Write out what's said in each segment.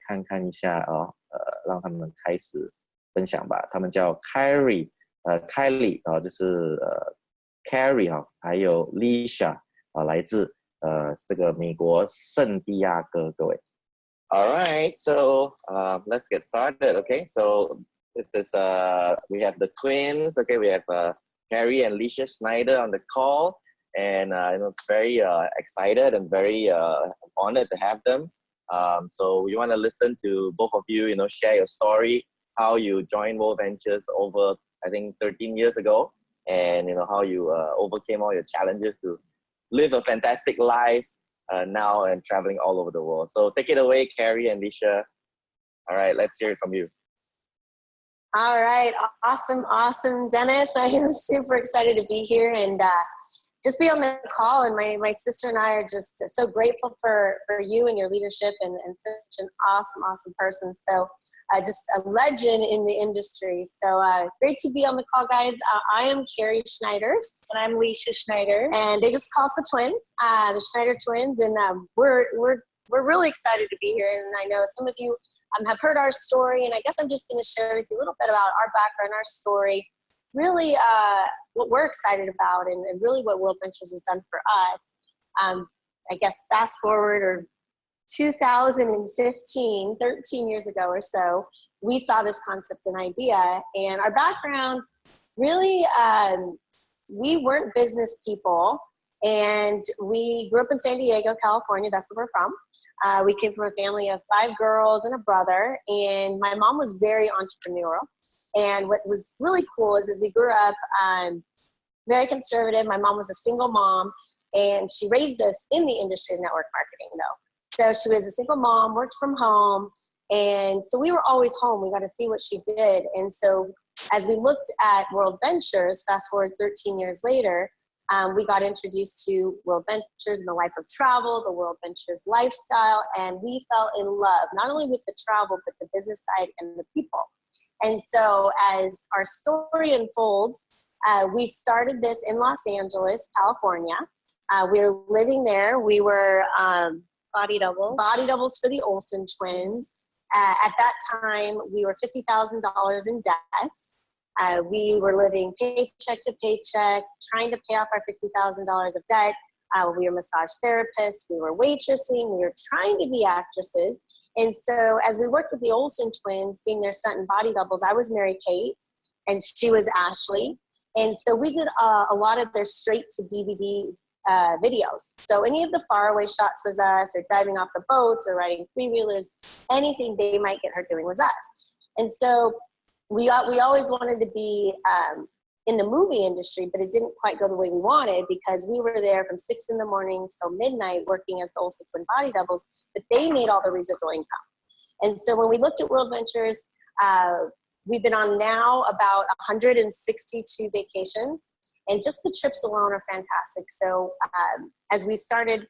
看看一下让他们开始分享吧。他们叫 Kari， Kari 就是 Kari 还有 Lisha 来自这个美国圣地亚哥，各位。All right, so let's get started. Okay, so this is we have the twins. Okay, we have Kari and Lisha Schneider on the call, and it's very excited and very honored to have them. So we want to listen to both of you, share your story, how you joined Worldventures over, I think, 13 years ago, and how you overcame all your challenges to live a fantastic life now and traveling all over the world. So take it away, Kari and Lisha. All right, let's hear it from you. All right, awesome, Dennis. I am super excited to be here and just be on the call. And my sister and I are just so grateful for you and your leadership and such an awesome person. So just a legend in the industry. So great to be on the call, guys. I am Kari Schneider. And I'm Lisha Schneider. And they just call us the twins, the Schneider twins. And we're really excited to be here. And I know some of you have heard our story. And I guess I'm just going to share with you a little bit about our background, our story, really what we're excited about and really what Worldventures has done for us. I guess fast forward or 2015, 13 years ago or so, we saw this concept and idea, and our backgrounds really, we weren't business people, and we grew up in San Diego, California. That's where we're from. We came from a family of 5 girls and a brother, and my mom was very entrepreneurial. And what was really cool is we grew up very conservative. My mom was a single mom, and she raised us in the industry of network marketing, though. So she was a single mom, worked from home, and so we were always home. We got to see what she did. And so as we looked at Worldventures, fast forward 13 years later, we got introduced to Worldventures and the life of travel, the Worldventures lifestyle, and we fell in love, not only with the travel, but the business side and the people. And so as our story unfolds, we started this in Los Angeles, California. We were living there. We were body doubles for the Olsen twins. At that time, we were $50,000 in debt. We were living paycheck to paycheck, trying to pay off our $50,000 of debt. We were massage therapists. We were waitressing. We were trying to be actresses. And so as we worked with the Olsen twins, being their stunt and body doubles, I was Mary Kate, and she was Ashley. And so we did a lot of their straight to DVD videos. So any of the faraway shots was us, or diving off the boats, or riding 3-wheelers, anything they might get her doing was us. And so we always wanted to be in the movie industry, but it didn't quite go the way we wanted, because we were there from 6 in the morning till midnight working as the Olsen twin body doubles, but they made all the residual income. And so when we looked at Worldventures, we've been on now about 162 vacations. And just the trips alone are fantastic. So as we started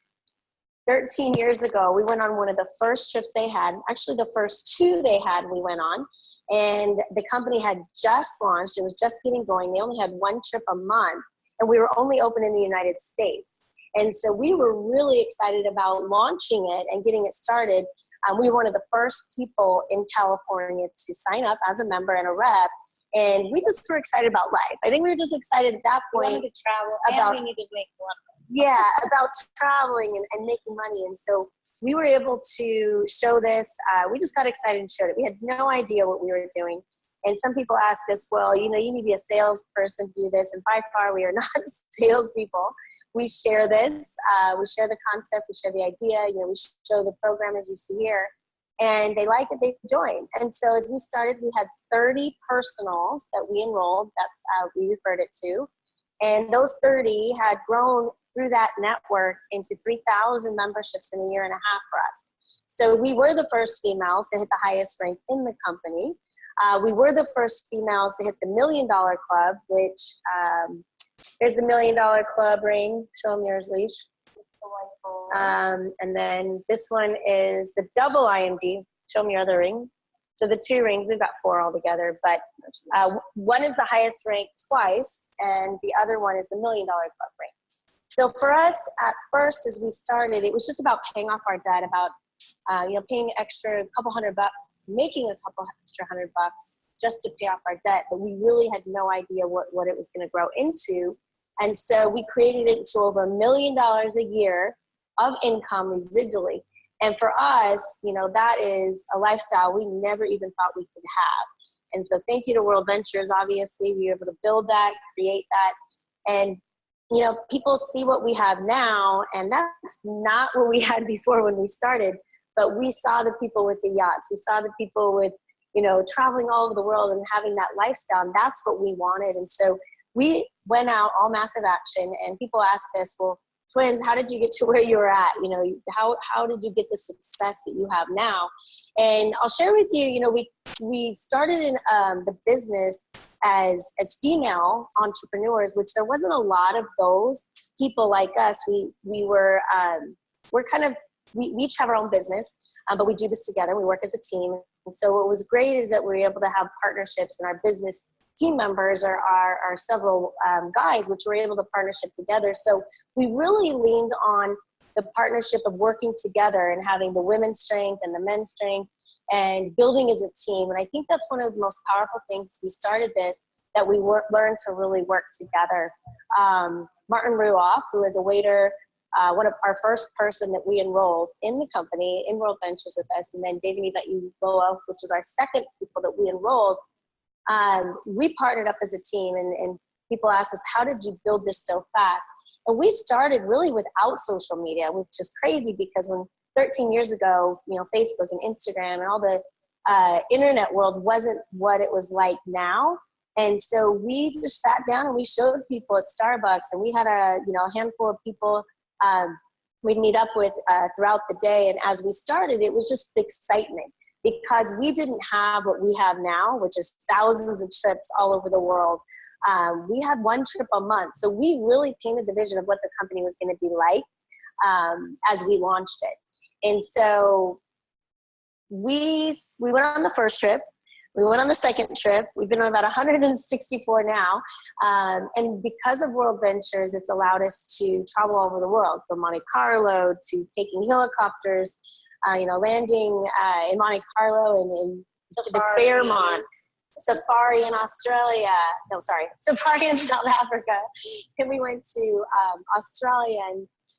13 years ago, we went on one of the first trips they had. Actually, the first 2 they had, we went on. And the company had just launched. It was just getting going. They only had 1 trip a month. And we were only open in the United States. And so we were really excited about launching it and getting it started. We were one of the first people in California to sign up as a member and a rep. And we just were excited about life. I think we were just excited at that point. We wanted to travel, about, and we needed to make money. Yeah, about traveling and making money. And so we were able to show this. We just got excited and showed it. We had no idea what we were doing. And some people ask us, well, you need to be a salesperson to do this. And by far, we are not salespeople. We share this. We share the concept. We share the idea. We show the program as you see here. And they like it, they joined. And so as we started, we had 30 personals that we enrolled. That's how we referred it to. And those 30 had grown through that network into 3,000 memberships in a year and a half for us. So we were the first females to hit the highest rank in the company. We were the first females to hit the $1 Million Club, which there's the $1 Million Club ring. Show them yours, Leash. And then this one is the double IMD. Show me your other ring. So the 2 rings, we've got 4 altogether, but one is the highest ranked twice, and the other one is the $1 Million Club ring. So for us, at first, as we started, it was just about paying off our debt, about paying extra couple $100, making a couple extra $100 just to pay off our debt, but we really had no idea what it was going to grow into. And so we created it to over $1 million a year of income residually. And for us, that is a lifestyle we never even thought we could have. And so thank you to Worldventures. Obviously, we were able to build that, create that. And, people see what we have now, and that's not what we had before when we started. But we saw the people with the yachts. We saw the people with, traveling all over the world and having that lifestyle. And that's what we wanted. And so we went out all massive action, and people ask us, well, twins, how did you get to where you were at? How did you get the success that you have now? And I'll share with you, we started in the business as female entrepreneurs, which there wasn't a lot of those people like us. We each have our own business, but we do this together. We work as a team. And so what was great is that we were able to have partnerships, and our business team members are several guys, which were able to partnership together. So we really leaned on the partnership of working together and having the women's strength and the men's strength and building as a team. And I think that's one of the most powerful things we started this, that we learned to really work together. Martin Ruoff, who is a waiter, one of our first person that we enrolled in the company, in Worldventures with us, and then David Ibayoa, which was our second people that we enrolled. We partnered up as a team, and people ask us, how did you build this so fast? And we started really without social media, which is crazy because when 13 years ago, Facebook and Instagram and all the internet world wasn't what it was like now. And so we just sat down and we showed people at Starbucks, and we had a handful of people we'd meet up with throughout the day. And as we started, it was just excitement, because we didn't have what we have now, which is thousands of trips all over the world. We had one trip a month. So we really painted the vision of what the company was going to be like as we launched it. And so we went on the first trip. We went on the second trip. We've been on about 164 now. And because of Worldventures, it's allowed us to travel all over the world, from Monte Carlo to taking helicopters, landing in Monte Carlo and in the Fairmont, safari in Australia. No, sorry, safari in South Africa. Then we went to Australia,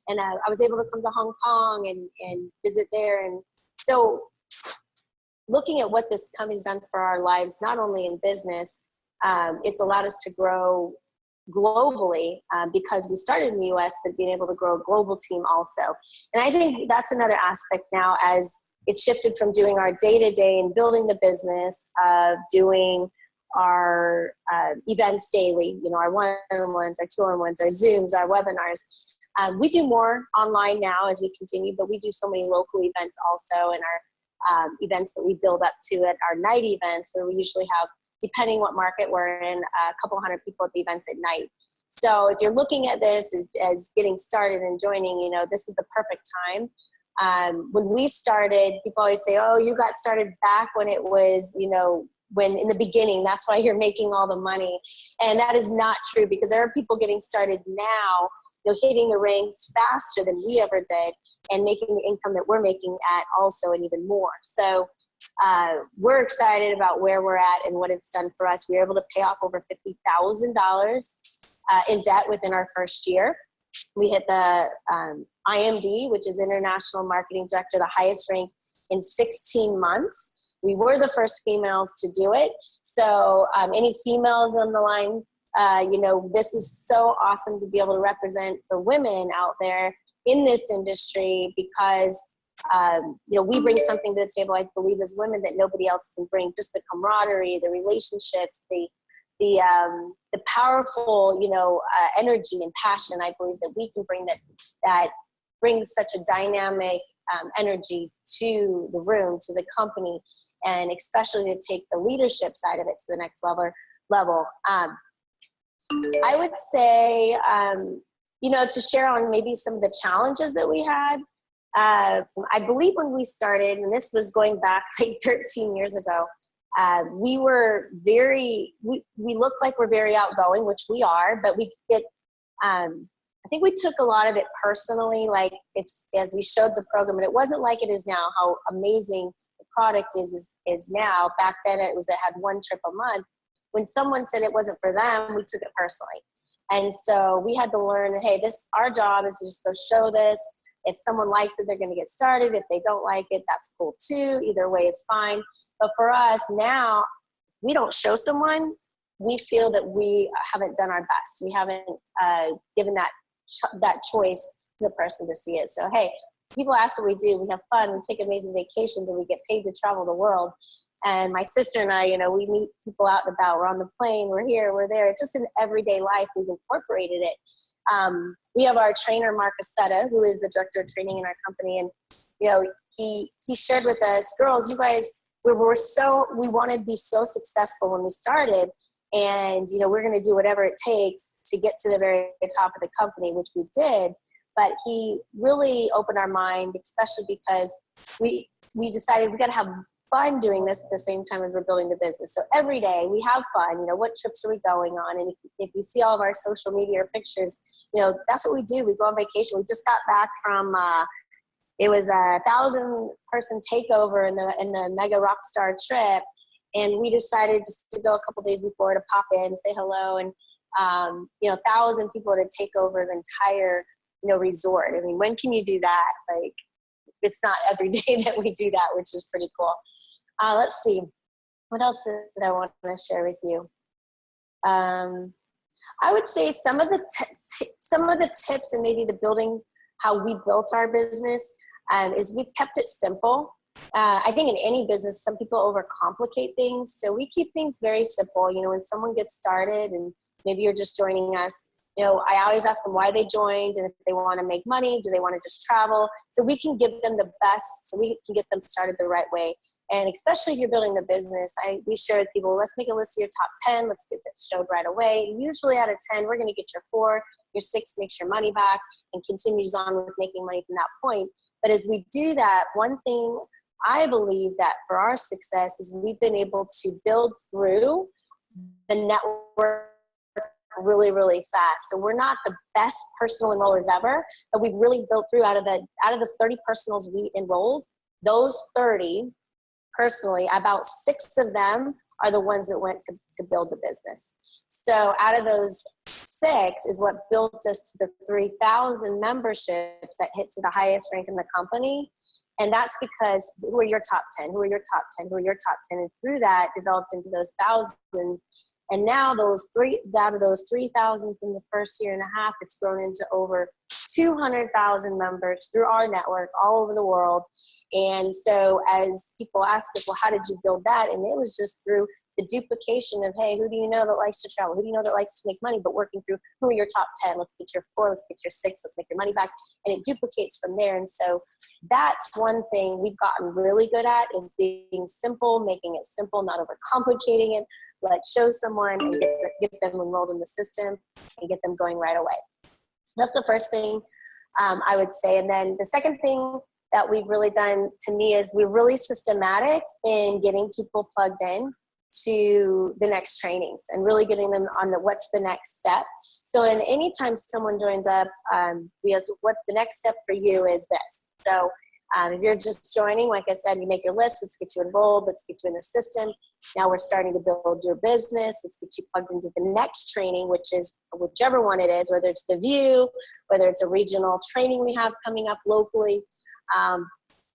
and I was able to come to Hong Kong and visit there. And so looking at what this company's done for our lives, not only in business, it's allowed us to grow globally because we started in the US, but being able to grow a global team also. And I think that's another aspect now, as it shifted from doing our day-to-day and building the business, doing our events daily, our one-on-ones, our two-on-ones, our Zooms, our webinars. We do more online now as we continue, but we do so many local events also, and our events that we build up to at our night events, where we usually have, depending what market we're in, a couple hundred people at the events at night. So if you're looking at this as getting started and joining, this is the perfect time. When we started, people always say, oh, you got started back when it was, when in the beginning, that's why you're making all the money. And that is not true, because there are people getting started now, hitting the ranks faster than we ever did, and making the income that we're making at also, and even more. So we're excited about where we're at and what it's done for us. We were able to pay off over $50,000 in debt within our first year. We hit the IMD, which is International Marketing Director, the highest rank in 16 months. We were the first females to do it. So any females on the line, this is so awesome to be able to represent the women out there in this industry, because we bring something to the table, I believe, as women that nobody else can bring. Just the camaraderie, the relationships, the powerful, energy and passion. I believe that we can bring that brings such a dynamic energy to the room, to the company, and especially to take the leadership side of it to the next level. I would say, to share on maybe some of the challenges that we had. I believe when we started, and this was going back like 13 years ago, we were we look like we're very outgoing, which we are, but we get I think we took a lot of it personally, like as we showed the program, and it wasn't like it is now, how amazing the product is now. Back then it had one trip a month. When someone said it wasn't for them, we took it personally. And so we had to learn, hey, our job is to just go show this. If someone likes it, they're going to get started. If they don't like it, that's cool too. Either way is fine. But for us now, we don't show someone. We feel that we haven't done our best. We haven't given that choice to the person to see it. So, hey, people ask what we do. We have fun. We take amazing vacations, and we get paid to travel the world. And my sister and I, we meet people out and about. We're on the plane. We're here. We're there. It's just an everyday life. We've incorporated it. We have our trainer, Mark Aceta, who is the director of training in our company. And, he shared with us, girls, you guys, we wanted to be so successful when we started. And, we're going to do whatever it takes to get to the very top of the company, which we did. But he really opened our mind, especially because we decided we got to have fun doing this at the same time as we're building the business. So every day we have fun. What trips are we going on? And if you see all of our social media or pictures, that's what we do. We go on vacation. We just got back from, it was a 1,000-person takeover in the Mega Rockstar trip. And we decided just to go a couple days before to pop in, say hello. And, 1,000 people to take over the entire, resort. I mean, when can you do that? Like, it's not every day that we do that, which is pretty cool. Let's see. What else did I want to share with you? I would say some of the tips and maybe the building, how we built our business, is we've kept it simple. I think in any business, some people overcomplicate things. So we keep things very simple. When someone gets started and maybe you're just joining us, I always ask them why they joined, and if they want to make money, do they want to just travel? So we can give them the best, so we can get them started the right way. And especially if you're building the business, we share with people, let's make a list of your top 10. Let's get that showed right away. And usually out of 10, we're going to get your 4, your 6 makes your money back and continues on with making money from that point. But as we do that, one thing I believe that for our success is we've been able to build through the network really, really fast. So we're not the best personal enrollers ever, but we've really built through out of the 30 personals we enrolled, those 30 personally, about 6 of them are the ones that went to build the business. So out of those 6 is what built us to the 3,000 memberships that hit to the highest rank in the company. And that's because who are your top 10? Who are your top 10? Who are your top 10? And through that developed into those thousands. And now out of those 3,000 from the first year and a half, it's grown into over 200,000 members through our network all over the world. And so as people ask us, well, how did you build that? And it was just through the duplication of, hey, who do you know that likes to travel? Who do you know that likes to make money? But working through who are your top 10? Let's get your 4, let's get your 6, let's make your money back. And it duplicates from there. And so that's one thing we've gotten really good at, is being simple, making it simple, not overcomplicating it. Let's show someone and get them enrolled in the system and get them going right away. That's the first thing I would say. And then the second thing that we've really done, to me, is we're really systematic in getting people plugged in to the next trainings and really getting them on what's the next step. So anytime someone joins up, we ask what the next step for you is this. So if you're just joining, like I said, you make your list, let's get you enrolled, let's get you in the system. Now we're starting to build your business. Let's get you plugged into the next training, which is whichever one it is, whether it's the View, whether it's a regional training we have coming up locally.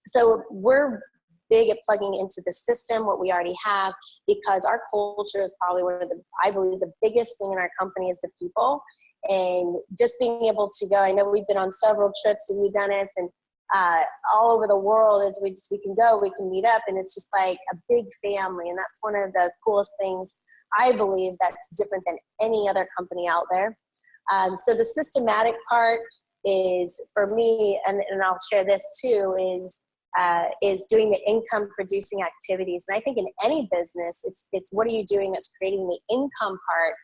So we're big at plugging into the system, what we already have, because our culture is probably I believe the biggest thing in our company is the people. And just being able to go, I know we've been on several trips with you, Dennis, and all over the world, as we can go, we can meet up, and it's just like a big family. And that's one of the coolest things, I believe, that's different than any other company out there. So the systematic part is, for me, and I'll share this too, is doing the income producing activities. And I think in any business, it's what are you doing that's creating the income part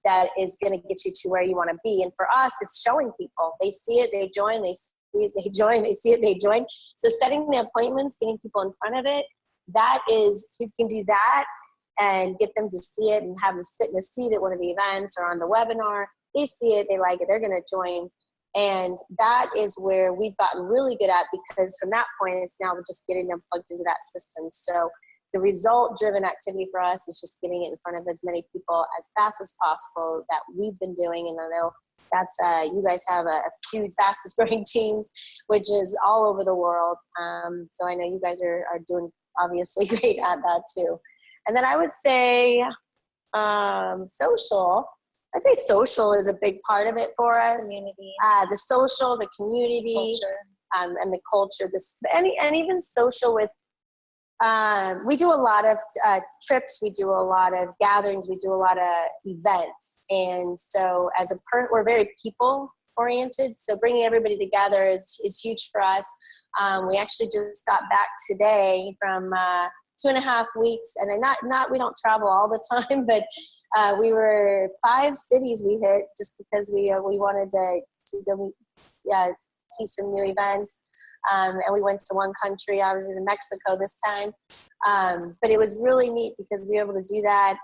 that is going to get you to where you want to be. And for us, it's showing people. They see it, they join, they see it, they join, they see it, they join. So setting the appointments, getting people in front of it, that is, you can do that and get them to see it and have them sit in a seat at one of the events or on the webinar. they see it, they like it, they're going to join. And that is where we've gotten really good at, because from that point, it's now just getting them plugged into that system. So the result-driven activity for us is just getting it in front of as many people as fast as possible that we've been doing. And I know that's, you guys have a huge, fastest growing teams, which is all over the world. So I know you guys are doing obviously great at that too. And then I would say social. I'd say social is a big part of it for us. Community. The social, the community, Culture. and the culture. And even social with, we do a lot of trips. We do a lot of gatherings. We do a lot of events. And so we're very people oriented. So bringing everybody together is huge for us. We actually just got back today from 2.5 weeks, and then we don't travel all the time, but we were 5 cities we hit just because we wanted to go see some new events. And we went to one country. I was in Mexico this time. But it was really neat because we were able to do that.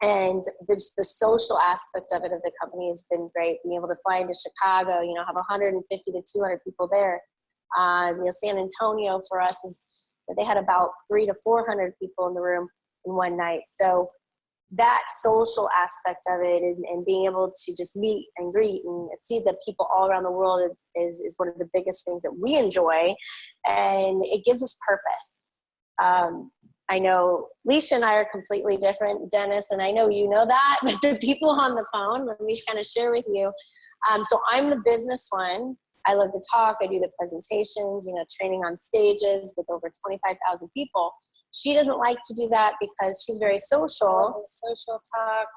And the social aspect of the company has been great. Being able to fly into Chicago, have 150 to 200 people there. San Antonio for us they had about 300 to 400 people in the room in one night. So that social aspect of it and being able to just meet and greet and see the people all around the world is one of the biggest things that we enjoy, and it gives us purpose. I know Leisha and I are completely different, Dennis, and I know you know that, but the people on the phone, let me kind of share with you. So I'm the business one. I love to talk. I do the presentations, training on stages with over 25,000 people. She doesn't like to do that because she's very social. Social talk,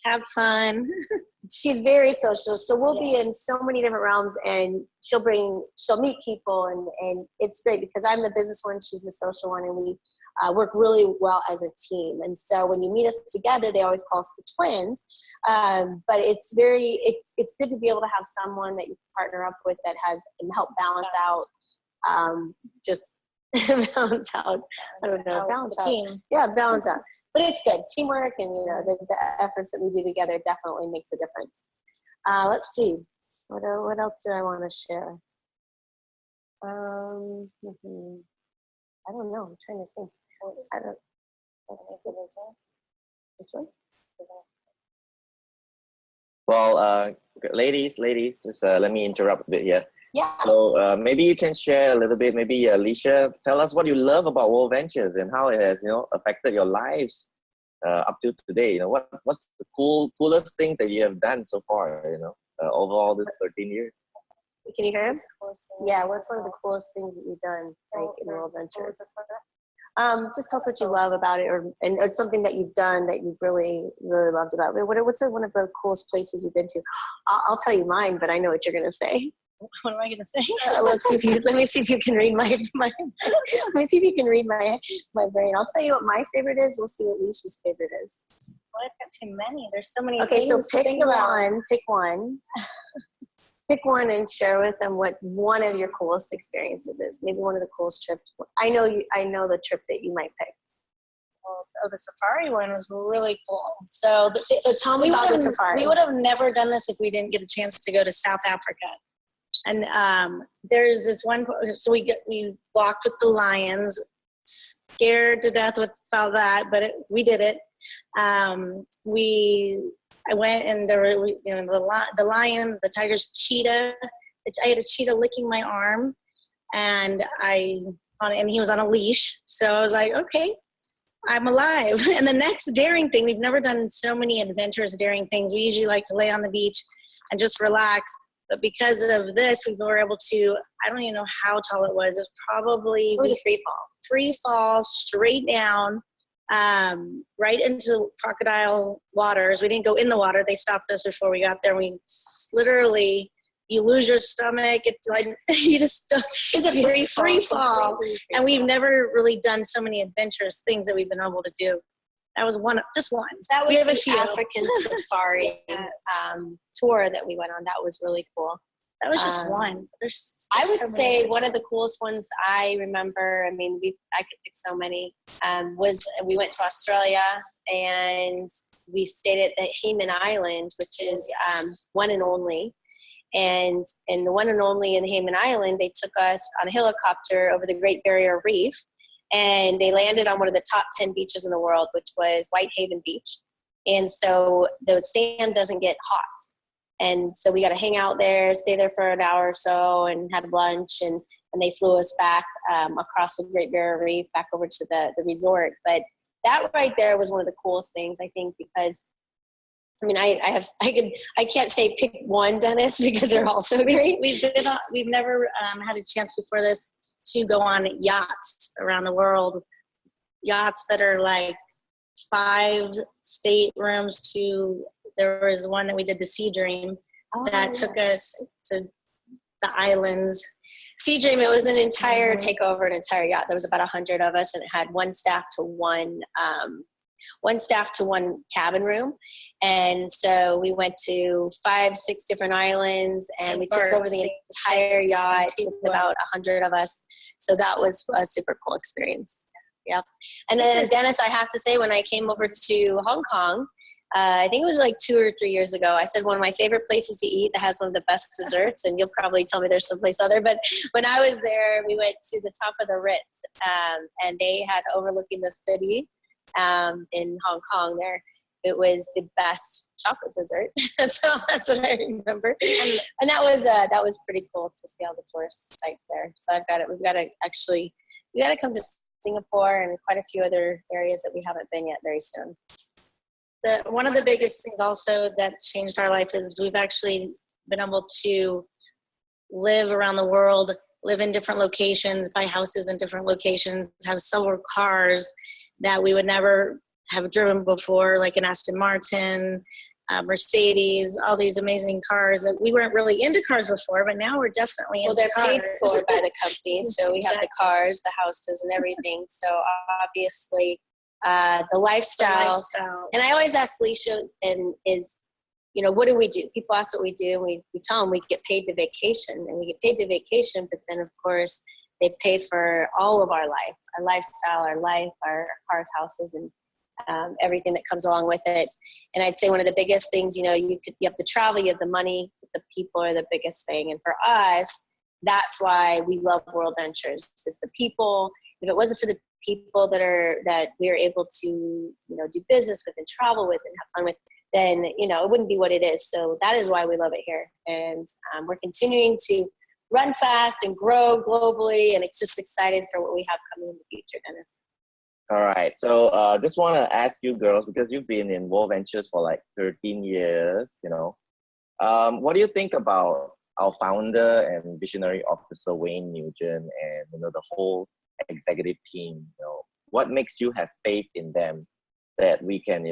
have fun. She's very social. So we'll be in so many different realms, and she'll meet people, and it's great because I'm the business one, she's the social one, and we work really well as a team. And so when you meet us together, they always call us the twins. But it's good to be able to have someone that you can partner up with that can help balance out, balance out. I don't know, balance out. Team. Yeah, balance out. But it's good. Teamwork and, the efforts that we do together definitely makes a difference. Let's see. What else do I want to share? I don't know. I'm trying to think. This one? Well, ladies, just let me interrupt a bit here. Yeah. So maybe you can share a little bit, maybe Alicia, tell us what you love about Worldventures and how it has, affected your lives up to today. What's the coolest things that you have done so far, over all this 13 years? Can you hear him? Yeah, what's one of the coolest things that you've done in Worldventures? Just tell us what you love about it, or something that you've done that you've really, really loved about it. What's one of the coolest places you've been to? I'll tell you mine, but I know what you're going to say. What am I going to say? Let me see if you can read my let me see if you can read my brain. I'll tell you what my favorite is. We'll see what Leisha's favorite is. Well, I've got too many. There's so many. Okay, so pick one. Pick one. Pick one and share with them what one of your coolest experiences is. Maybe one of the coolest trips. I know the trip that you might pick. Well, the safari one was really cool. So tell me about the safari. We would have never done this if we didn't get a chance to go to South Africa. And there's this one. So we walked with the lions, scared to death about that, but we did it. I went and there were, the lions, the tigers, cheetah. I had a cheetah licking my arm, and he was on a leash. So I was like, okay, I'm alive. And the next daring thing, we've never done so many adventurous daring things. We usually like to lay on the beach and just relax. But because of this, we were able to, I don't even know how tall it was. It was a free fall. Free fall, straight down. Right into crocodile waters. We didn't go in the water. They stopped us before we got there. We literally, you lose your stomach. It's like, it's a free fall. And we've never really done so many adventurous things that we've been able to do. That was just one. That was the African safari tour that we went on. That was really cool. That was just one. I would say one of the coolest ones I remember, I could pick so many, was we went to Australia, and we stayed at the Hayman Island, which is one and only. And in the one and only in Hayman Island, they took us on a helicopter over the Great Barrier Reef, and they landed on one of the top 10 beaches in the world, which was Whitehaven Beach. And so the sand doesn't get hot. And so we got to hang out there, stay there for an hour or so, and had lunch. And they flew us back across the Great Barrier Reef, back over to the resort. But that right there was one of the coolest things, I think, because I mean, I can't say pick one dentist because they're all so great. We've never had a chance before this to go on yachts around the world, yachts that are like 5 staterooms to, there was one that we did, the Sea Dream, that took us to the islands. Sea Dream, it was an entire takeover, an entire yacht. There was about 100 of us, and it had one staff to one cabin room. And so we went to 5-6 different islands, and we took over the entire yacht with about 100 of us. So that was a super cool experience. Yep. And then Dennis, I have to say, when I came over to Hong Kong, I think it was like 2 or 3 years ago, I said one of my favorite places to eat that has one of the best desserts, and you'll probably tell me there's someplace other, but when I was there, we went to the top of the Ritz, and they had overlooking the city in Hong Kong there. It was the best chocolate dessert. So that's what I remember. And that was pretty cool to see all the tourist sites there. So we've got to come to Singapore and quite a few other areas that we haven't been yet very soon. One of the biggest things also that's changed our life is we've actually been able to live around the world, live in different locations, buy houses in different locations, have several cars that we would never have driven before, like an Aston Martin, Mercedes, all these amazing cars that we weren't really into cars before, but now we're definitely into they're cars. paid for by the company, so we have the cars, the houses, and everything. So obviously, the lifestyle. And I always ask Leisha, what do we do? People ask what we do, and we tell them we get paid to vacation, and we get paid to vacation, but then of course they pay for all of our life, our lifestyle, our life, our cars, houses, and everything that comes along with it. And I'd say one of the biggest things, you have the travel, you have the money, the people are the biggest thing. And for us, that's why we love Worldventures. It's the people. If it wasn't for the people that we are able to, do business with and travel with and have fun with, then, it wouldn't be what it is. So that is why we love it here. And we're continuing to run fast and grow globally. And it's just excited for what we have coming in the future, Dennis. All right. So just want to ask you girls, because you've been in Worldventures for like 13 years, what do you think about our founder and visionary officer, Wayne Nugent, and, the whole executive team? What makes you have faith in them that we can,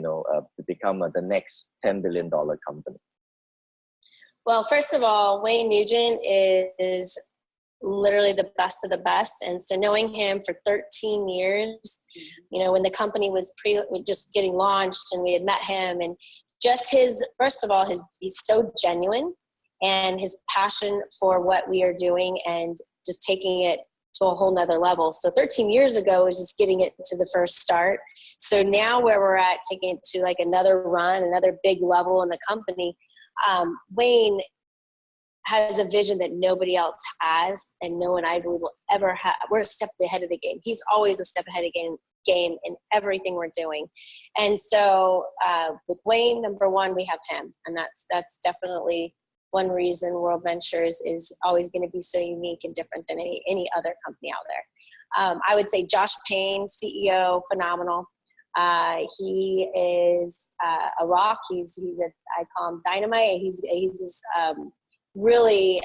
become the next $10 billion company? Well, first of all, Wayne Nugent is literally the best of the best. And so knowing him for 13 years, when the company was just getting launched and we had met him, and just he's so genuine, and his passion for what we are doing and just taking it to a whole nother level. So 13 years ago was just getting it to the first start. So now where we're at, taking it to like another run, another big level in the company, Wayne has a vision that nobody else has, and no one, I believe, will ever have. We're a step ahead of the game. He's always a step ahead of the game in everything we're doing. And so with Wayne, number one, we have him, and that's definitely one reason Worldventures is always going to be so unique and different than any other company out there. I would say Josh Payne, CEO, phenomenal. He is a rock. I call him dynamite. He's really,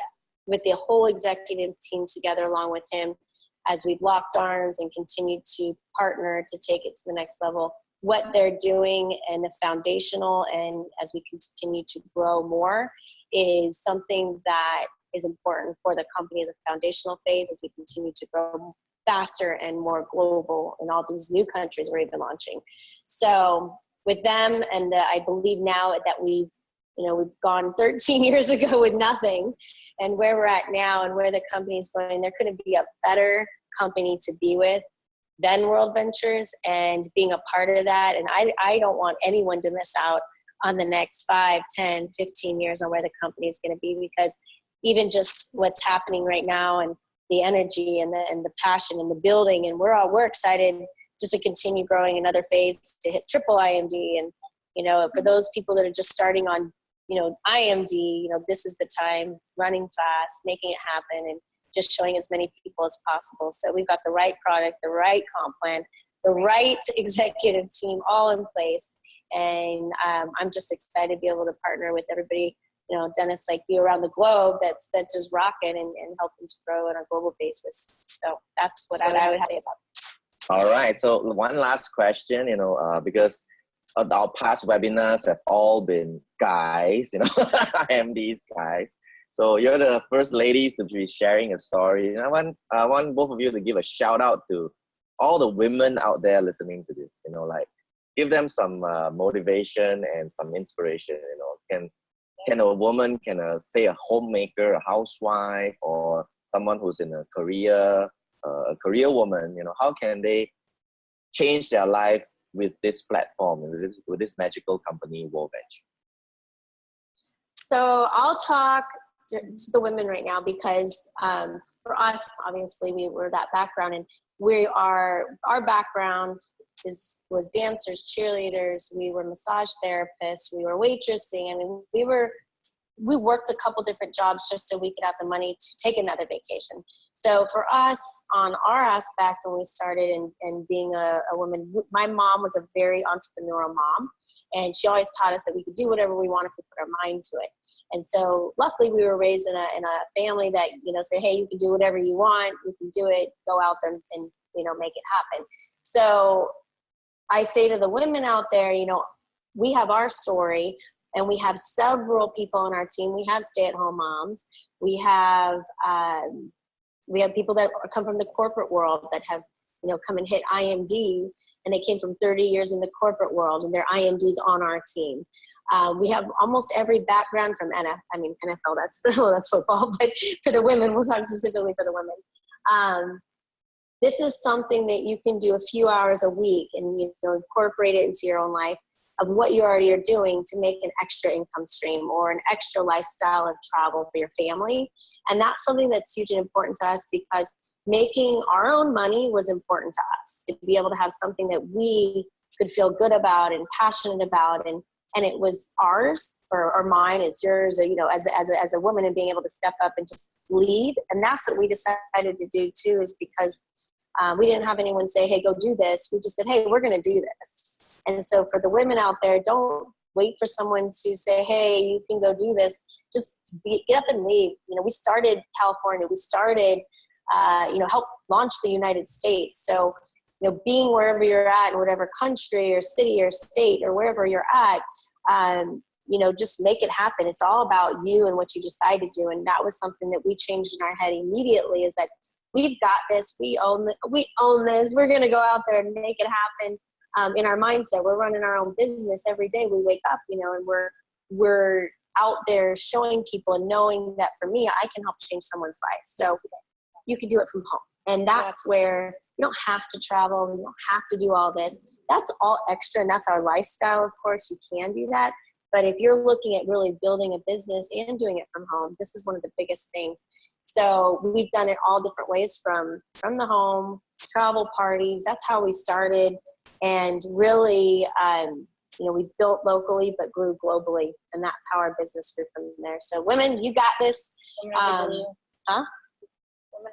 with the whole executive team together along with him, as we've locked arms and continued to partner to take it to the next level, what they're doing and the foundational, and as we continue to grow more, is something that is important for the company as a foundational phase as we continue to grow faster and more global in all these new countries we're even launching. So with them, and I believe now that we've gone 13 years ago with nothing, and where we're at now and where the company's going, there couldn't be a better company to be with then Worldventures, and being a part of that. And I don't want anyone to miss out on the next 5, 10, 15 years on where the company is going to be, because even just what's happening right now and the energy and the passion and the building, and we're excited just to continue growing another phase to hit triple IMD. And, you know, for those people that are just starting on, you know, IMD, you know, this is the time, running fast, making it happen, and just showing as many people as possible. So we've got the right product, the right comp plan, the right executive team all in place. And I'm just excited to be able to partner with everybody, you know, Dennis, like you around the globe, that's just rocking and helping to grow on a global basis. So that's what I would say about it. All right. So one last question, you know, because our past webinars have all been guys, you know, IMDs guys. So you're the first ladies to be sharing a story. And I want both of you to give a shout out to all the women out there listening to this, you know, like give them some motivation and some inspiration, you know. Can a woman, say a homemaker, a housewife, or someone who's in a career woman, you know, how can they change their life with this platform, with this magical company, Worldventures? So I'll talk to the women right now, because for us, obviously, we're that background, and our background was dancers, cheerleaders, we were massage therapists, we were waitressing. I mean, we worked a couple different jobs just so we could have the money to take another vacation. So for us, on our aspect, when we started and being a woman, my mom was a very entrepreneurial mom, and she always taught us that we could do whatever we want if we put our mind to it. And so luckily we were raised in a family that, you know, say, hey, you can do whatever you want, you can do it, go out there and you know, make it happen. So I say to the women out there, you know, we have our story, and we have several people on our team. We have stay-at-home moms. We have people that come from the corporate world that have, you know, come and hit IMD, and they came from 30 years in the corporate world, and they're IMDs on our team. We have almost every background from NFL, that's football, but for the women, we'll talk specifically for the women. This is something that you can do a few hours a week and, you know, incorporate it into your own life of what you already are doing to make an extra income stream or an extra lifestyle of travel for your family. And that's something that's huge and important to us, because making our own money was important to us, to be able to have something that we could feel good about and passionate about, and it was ours or mine, it's yours, or, you know, as a woman, and being able to step up and just lead. And that's what we decided to do too, is because we didn't have anyone say, hey, go do this. We just said, hey, we're going to do this. And so for the women out there, don't wait for someone to say, hey, you can go do this. Just get up and leave. You know, we started California. We started, help launch the United States. So, you know, being wherever you're at, in whatever country or city or state or wherever you're at, just make it happen. It's all about you and what you decide to do. And that was something that we changed in our head immediately, is that we've got this. We own this. We're going to go out there and make it happen. In our mindset, we're running our own business every day. We wake up, you know, and we're out there showing people and knowing that for me, I can help change someone's life. So you can do it from home. And that's where you don't have to travel. You don't have to do all this. That's all extra. And that's our lifestyle. Of course, you can do that. But if you're looking at really building a business and doing it from home, this is one of the biggest things. So we've done it all different ways, from the home, travel parties. That's how we started. And really, we built locally but grew globally. And that's how our business grew from there. So women, you got this. Women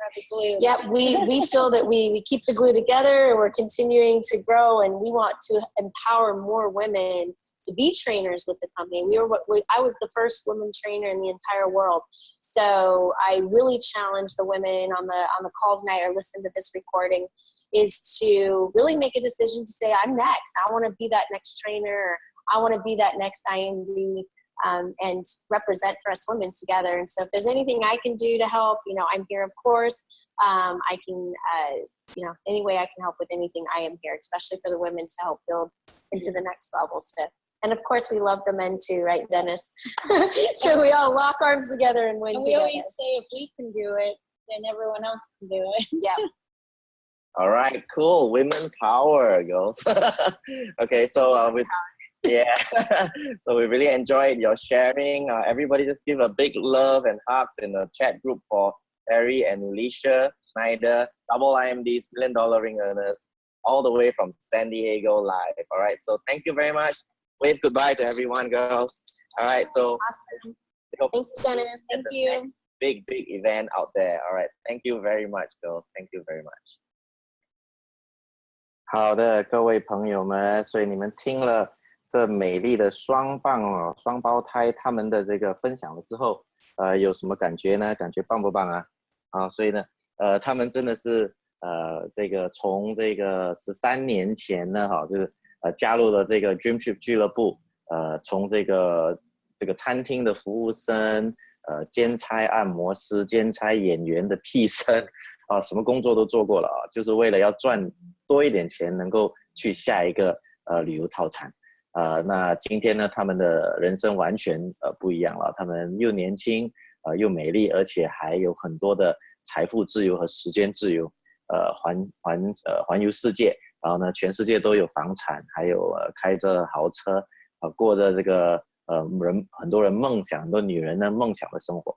are the glue. Yeah, we feel that we keep the glue together, and we're continuing to grow, and we want to empower more women to be trainers with the company. I was the first woman trainer in the entire world. So I really challenge the women on the call tonight, or listen to this recording, is to really make a decision to say, I'm next. I want to be that next trainer, or I want to be that next IMD, and represent for us women together. And so if there's anything I can do to help, I'm here, of course. I can, any way I can help with anything, I am here, especially for the women, to help build into the next levels. And of course, we love the men too, right, Dennis? So we all lock arms together and win together. We always say, if we can do it, then everyone else can do it. Yeah. All right, cool. Women power, girls. Okay, so yeah, so we really enjoyed your sharing. Everybody just give a big love and hugs in the chat group for Kari and Alicia Schneider, double IMDs, $1 million ring earners, all the way from San Diego live. All right, so thank you very much. Wave goodbye to everyone, girls. All right, so awesome. Thanks, Jenna. Thank you. Big event out there. All right, thank you very much, girls. Thank you very much. 好的，各位朋友们，所以你们听了这美丽的双胞胎他们的这个分享了之后，有什么感觉呢？感觉棒不棒啊？所以呢，他们真的是这个从这个13年前呢，就是加入了这个 Dreamship 俱乐部，从这个餐厅的服务生，兼差按摩师、兼差演员的替身，什么工作都做过了就是为了要赚多一点钱，能够去下一个旅游套餐。那今天呢，他们的人生完全不一样了，他们又年轻，又美丽，而且还有很多的财富自由和时间自由，环游世界，然后呢，全世界都有房产，还有开着豪车，过着这个很多人梦想，很多女人呢梦想的生活。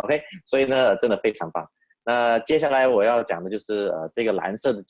OK， 所以呢，真的非常棒。那接下来我要讲的就是这个蓝色的